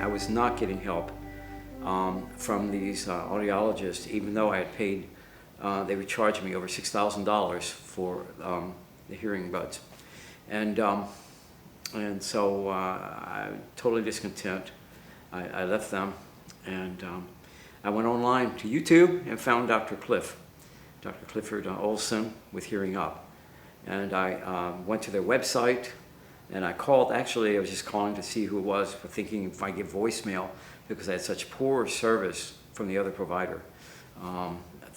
I was not getting help from these audiologists, even though I had paid, they would charge me over $6,000 for the hearing buds. And so I'm totally discontent. I left them, and I went online to YouTube and found Dr. Clifford Olson with Hearing Up. And I went to their website, and I called. Actually, I was just calling to see who it was, thinking if I get voicemail, because I had such poor service from the other provider,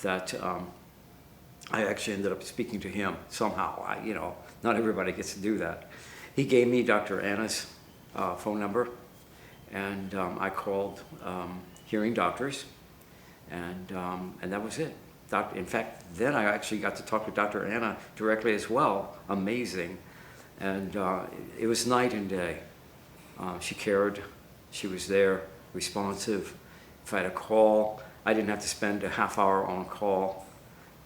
that I actually ended up speaking to him somehow. Not everybody gets to do that. He gave me Dr. Anna's phone number, and I called Hearing Doctors, and that was it. In fact, then I actually got to talk to Dr. Anna directly as well. Amazing. And it was night and day. She cared. She was there, responsive. If I had a call, I didn't have to spend a half hour on call.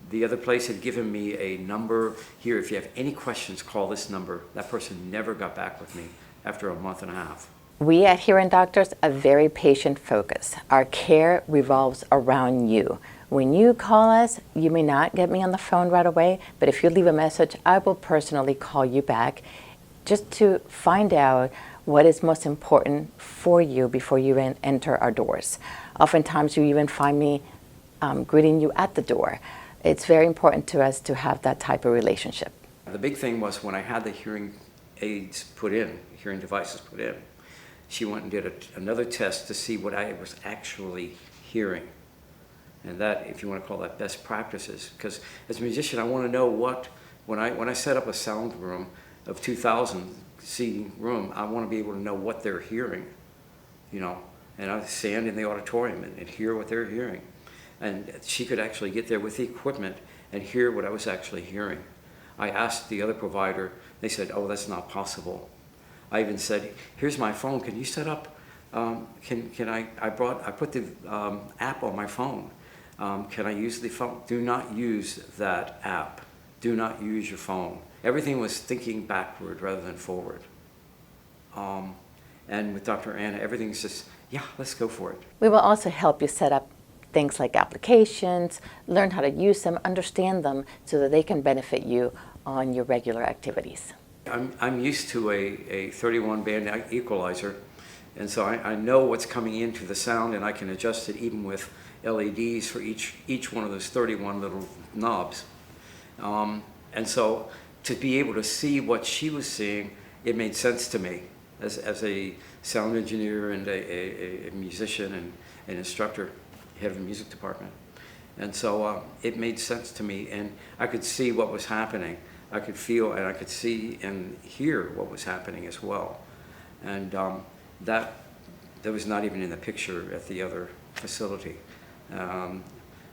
The other place had given me a number. Here, if you have any questions, call this number. That person never got back with me after a month and a half. We at Hearing Doctors are very patient-focused. Our care revolves around you. When you call us, you may not get me on the phone right away, but if you leave a message, I will personally call you back just to find out what is most important for you before you enter our doors. Oftentimes, you even find me greeting you at the door. It's very important to us to have that type of relationship. The big thing was when I had the hearing aids put in, hearing devices put in, she went and did another test to see what I was actually hearing. And that, if you want to call that best practices, because as a musician, I want to know when I set up a sound room of 2,000 seating room, I want to be able to know what they're hearing, and I stand in the auditorium and hear what they're hearing. And she could actually get there with the equipment and hear what I was actually hearing. I asked the other provider, they said, oh, that's not possible. I even said, here's my phone, can you set up, I put the app on my phone. Can I use the phone? Do not use that app. Do not use your phone. Everything was thinking backward rather than forward. And with Dr. Anna, everything's just, yeah, let's go for it. We will also help you set up things like applications, learn how to use them, understand them, so that they can benefit you on your regular activities. I'm used to a 31 band equalizer, and so I know what's coming into the sound, and I can adjust it even with LEDs for each one of those 31 little knobs. And so to be able to see what she was seeing, it made sense to me as a sound engineer and a musician and an instructor, head of the music department. And so it made sense to me, and I could see what was happening. I could feel and I could see and hear what was happening as well. And that was not even in the picture at the other facility.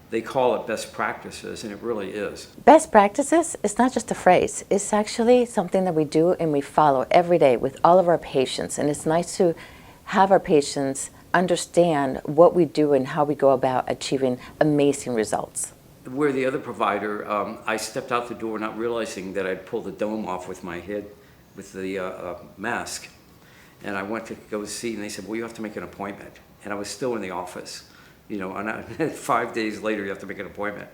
They call it best practices, and it really is. Best practices is not just a phrase. It's actually something that we do and we follow every day with all of our patients. And it's nice to have our patients understand what we do and how we go about achieving amazing results. Where the other provider, I stepped out the door not realizing that I'd pulled the dome off with my head, with the mask. And I went to go see, and they said, well, you have to make an appointment. And I was still in the office. And 5 days later, you have to make an appointment.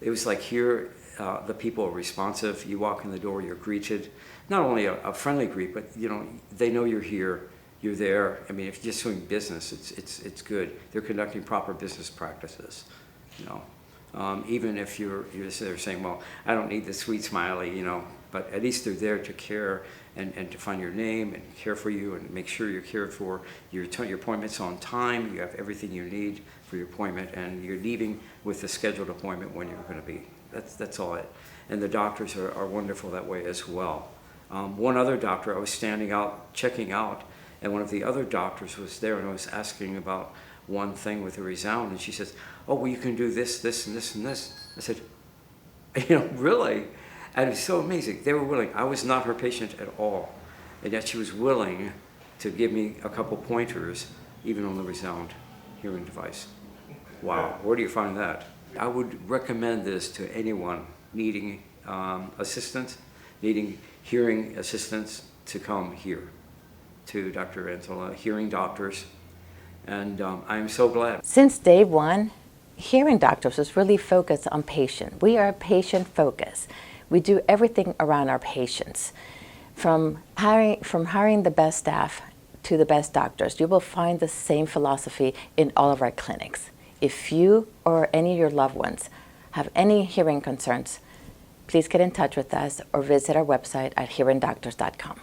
It was like here, the people are responsive. You walk in the door, you're greeted. Not only a friendly greet, but they know you're here, you're there. I mean, if you're just doing business, it's good. They're conducting proper business practices. Even if you're there saying, well, I don't need the sweet smiley, but at least they're there to care and to find your name and care for you and make sure you're cared for. Your appointment's on time. You have everything you need for your appointment, and you're leaving with the scheduled appointment when you're going to be. That's all it. And the doctors are wonderful that way as well. One other doctor, I was standing out, checking out, and one of the other doctors was there, and I was asking about one thing with the resound, and she says, oh, well, you can do this, this, and this, and this. I said, really? And it's so amazing. They were willing. I was not her patient at all, and yet she was willing to give me a couple pointers, even on the resound hearing device. Wow, where do you find that? I would recommend this to anyone needing assistance, needing hearing assistance, to come here to Dr. Antola, Hearing Doctors, And I'm so glad. Since day one, Hearing Doctors is really focused on patient. We are patient focused. We do everything around our patients. From hiring the best staff to the best doctors, you will find the same philosophy in all of our clinics. If you or any of your loved ones have any hearing concerns, please get in touch with us or visit our website at hearingdoctors.com.